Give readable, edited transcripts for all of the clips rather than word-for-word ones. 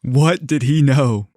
What did he know?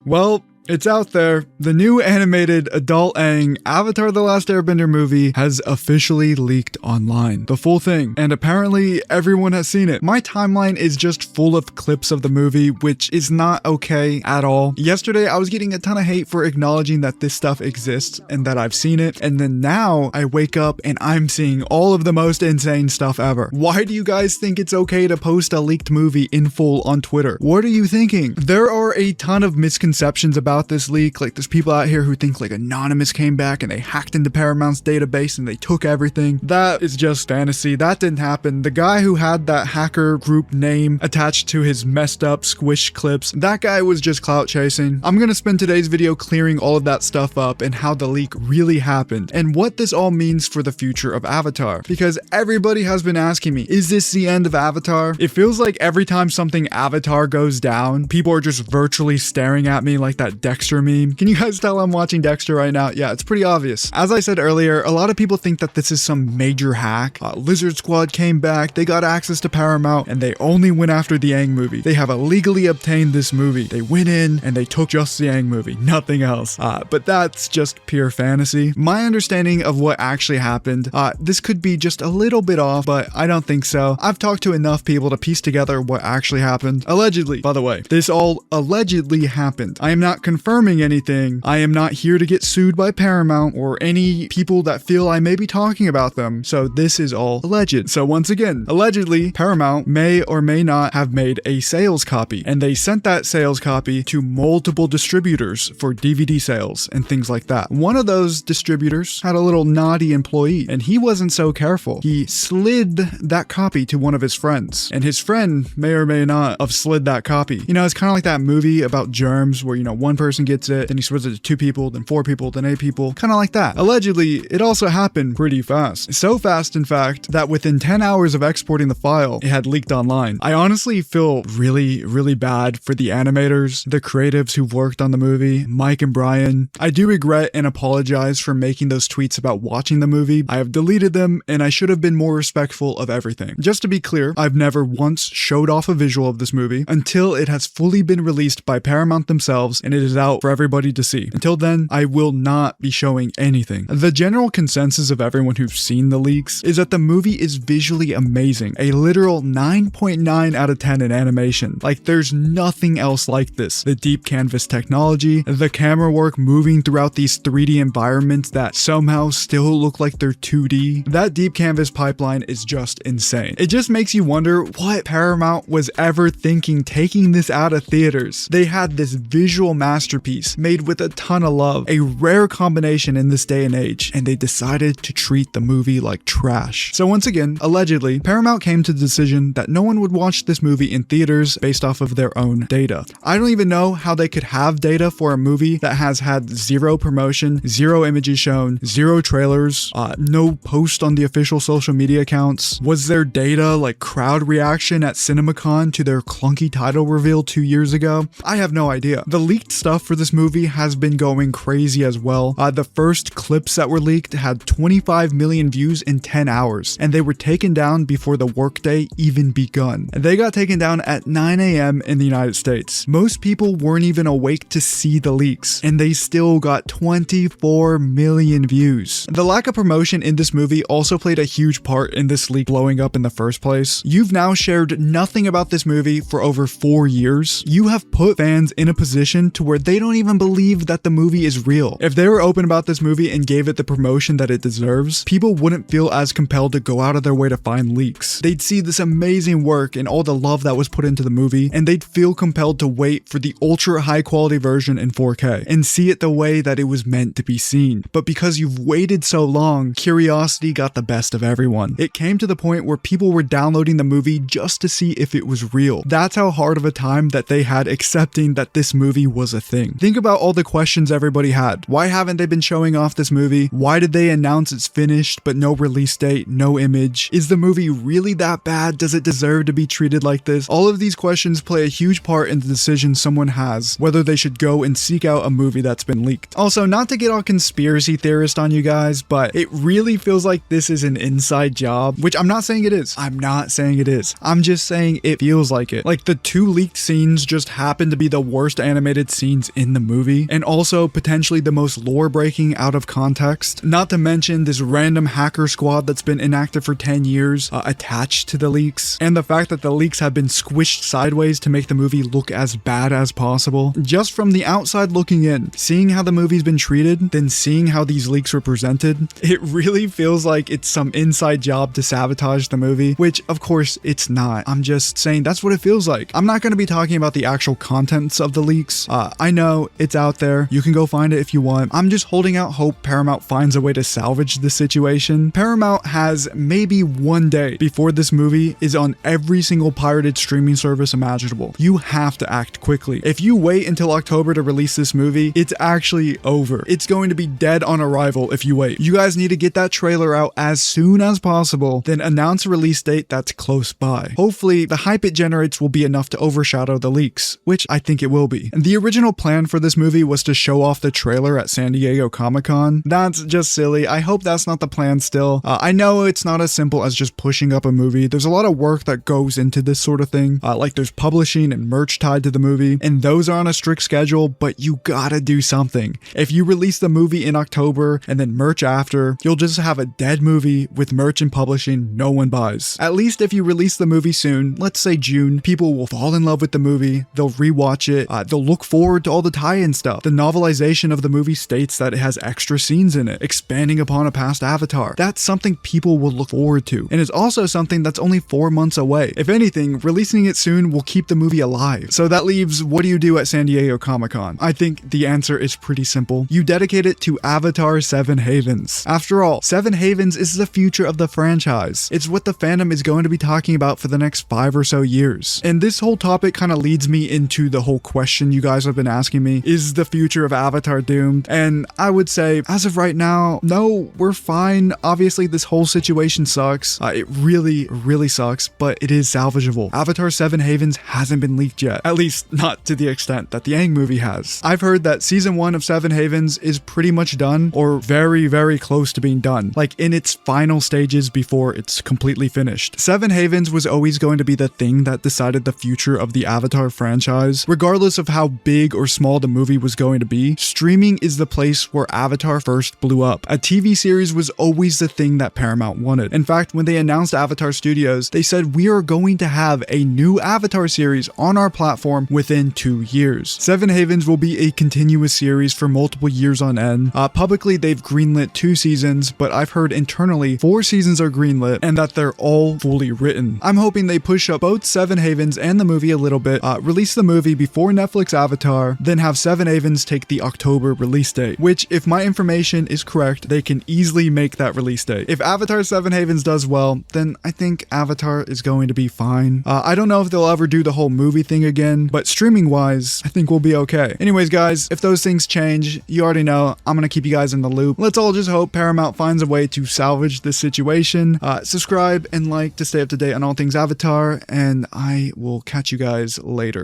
Well, it's out there. The new animated adult Aang Avatar The Last Airbender movie has officially leaked online. The full thing. And apparently everyone has seen it. My timeline is just full of clips of the movie, which is not okay at all. Yesterday, I was getting a ton of hate for acknowledging that this stuff exists and that I've seen it. And then now I wake up and I'm seeing all of the most insane stuff ever. Why do you guys think it's okay to post a leaked movie in full on Twitter? What are you thinking? There are a ton of misconceptions about this leak. Like, there's people out here who think like Anonymous came back and they hacked into Paramount's database and they took everything. That is just fantasy. That didn't happen. The guy who had that hacker group name attached to his messed up squish clips, that guy was just clout chasing. I'm gonna spend today's video clearing all of that stuff up and how the leak really happened and what this all means for the future of Avatar. Because everybody has been asking me, is this the end of Avatar? It feels like every time something Avatar goes down, people are just virtually staring at me like that Dexter meme. Can you guys tell I'm watching Dexter right now? Yeah, it's pretty obvious. As I said earlier, a lot of people think that this is some major hack. Lizard Squad came back, they got access to Paramount, and they only went after the Aang movie. They have illegally obtained this movie. They went in and they took just the Aang movie, nothing else. But that's just pure fantasy. My understanding of what actually happened, this could be just a little bit off, but I don't think so. I've talked to enough people to piece together what actually happened. Allegedly, by the way, this all allegedly happened. I am not confirming anything. I am not here to get sued by Paramount or any people that feel I may be talking about them. So this is all alleged. So once again, allegedly, Paramount may or may not have made a sales copy, and they sent that sales copy to multiple distributors for DVD sales and things like that. One of those distributors had a little naughty employee, and he wasn't so careful. He slid that copy to one of his friends, and his friend may or may not have slid that copy. You know, it's kind of like that movie about germs where, you know, one person gets it, then he spreads it to 2 people, then 4 people, then 8 people, kind of like that. Allegedly, it also happened pretty fast. So fast, in fact, that within 10 hours of exporting the file, it had leaked online. I honestly feel really bad for the animators, the creatives who've worked on the movie, Mike and Brian. I do regret and apologize for making those tweets about watching the movie. I have deleted them, and I should have been more respectful of everything. Just to be clear, I've never once showed off a visual of this movie until it has fully been released by Paramount themselves and it is out for everybody to see. Until then, I will not be showing anything. The general consensus of everyone who's seen the leaks is that the movie is visually amazing. A literal 9.9 out of 10 in animation. Like, there's nothing else like this. The deep canvas technology, the camera work moving throughout these 3D environments that somehow still look like they're 2D. That deep canvas pipeline is just insane. It just makes you wonder what Paramount was ever thinking taking this out of theaters. They had this visual masterpiece made with a ton of love, a rare combination in this day and age, and they decided to treat the movie like trash. So once again, allegedly, Paramount came to the decision that no one would watch this movie in theaters based off of their own data. I don't even know how they could have data for a movie that has had 0 promotion, 0 images shown, 0 trailers, no post on the official social media accounts. Was there data like crowd reaction at CinemaCon to their clunky title reveal 2 years ago? I have no idea. The leaked stuff for this movie has been going crazy as well. The first clips that were leaked had 25 million views in 10 hours, and they were taken down before the workday even begun. They got taken down at 9 a.m. in the United States. Most people weren't even awake to see the leaks, and they still got 24 million views. The lack of promotion in this movie also played a huge part in this leak blowing up in the first place. You've now shared nothing about this movie for over 4 years. You have put fans in a position to where they don't even believe that the movie is real. If they were open about this movie and gave it the promotion that it deserves, people wouldn't feel as compelled to go out of their way to find leaks. They'd see this amazing work and all the love that was put into the movie, and they'd feel compelled to wait for the ultra high quality version in 4K and see it the way that it was meant to be seen. But because you've waited so long, curiosity got the best of everyone. It came to the point where people were downloading the movie just to see if it was real. That's how hard of a time that they had accepting that this movie was a thing. Think about all the questions everybody had. Why haven't they been showing off this movie? Why did they announce it's finished but no release date, no image? Is the movie really that bad? Does it deserve to be treated like this? All of these questions play a huge part in the decision someone has whether they should go and seek out a movie that's been leaked. Also, not to get all conspiracy theorist on you guys, but it really feels like this is an inside job, which I'm not saying it is. I'm not saying it is. I'm just saying it feels like it. Like the 2 leaked scenes just happen to be the worst animated scenes in the movie, and also potentially the most lore breaking out of context. Not to mention this random hacker squad that's been inactive for 10 years attached to the leaks, and the fact that the leaks have been squished sideways to make the movie look as bad as possible. Just from the outside looking in, seeing how the movie's been treated, then seeing how these leaks were presented, it really feels like it's some inside job to sabotage the movie, which of course it's not. I'm just saying that's what it feels like. I'm not going to be talking about the actual contents of the leaks. I know it's out there. You can go find it if you want. I'm just holding out hope Paramount finds a way to salvage the situation. Paramount has maybe one day before this movie is on every single pirated streaming service imaginable. You have to act quickly. If you wait until October to release this movie, it's actually over. It's going to be dead on arrival if you wait. You guys need to get that trailer out as soon as possible, then announce a release date that's close by. Hopefully, the hype it generates will be enough to overshadow the leaks, which I think it will be. And the original plan for this movie was to show off the trailer at San Diego Comic-Con. That's just silly. I hope that's not the plan still. I know it's not as simple as just pushing up a movie. There's a lot of work that goes into this sort of thing. Like there's publishing and merch tied to the movie, and those are on a strict schedule, but you gotta do something. If you release the movie in October and then merch after, you'll just have a dead movie with merch and publishing no one buys. At least if you release the movie soon, let's say June, people will fall in love with the movie, they'll rewatch it, they'll look forward to all the tie-in stuff. The novelization of the movie states that it has extra scenes in it, expanding upon a past Avatar. That's something people will look forward to, and it's also something that's only 4 months away. If anything, releasing it soon will keep the movie alive. So that leaves, what do you do at San Diego Comic-Con? I think the answer is pretty simple. You dedicate it to Avatar 7 Havens. After all, 7 Havens is the future of the franchise. It's what the fandom is going to be talking about for the next 5 or so years. And this whole topic kind of leads me into the whole question you guys have been asking me, is the future of Avatar doomed? And I would say, as of right now, no, we're fine. Obviously, this whole situation sucks. It really, really sucks, but it is salvageable. Avatar 7 Havens hasn't been leaked yet, at least not to the extent that the Aang movie has. I've heard that season 1 of 7 Havens is pretty much done, or very, very close to being done, like in its final stages before it's completely finished. 7 Havens was always going to be the thing that decided the future of the Avatar franchise. Regardless of how big or small the movie was going to be, streaming is the place where Avatar first blew up. A TV series was always the thing that Paramount wanted. In fact, when they announced Avatar Studios, they said we are going to have a new Avatar series on our platform within 2 years. 7 Havens will be a continuous series for multiple years on end. Publicly, they've greenlit 2 seasons, but I've heard internally 4 seasons are greenlit and that they're all fully written. I'm hoping they push up both 7 Havens and the movie a little bit, release the movie before Netflix Avatar, then have 7 Havens take the October release date, which, if my information is correct, they can easily make that release date. If Avatar 7 Havens does well, then I think Avatar is going to be fine. I don't know if they'll ever do the whole movie thing again, but streaming wise, I think we'll be okay. Anyways, guys, if those things change, you already know I'm gonna keep you guys in the loop. Let's all just hope Paramount finds a way to salvage this situation. Subscribe and like to stay up to date on all things Avatar, and I will catch you guys later.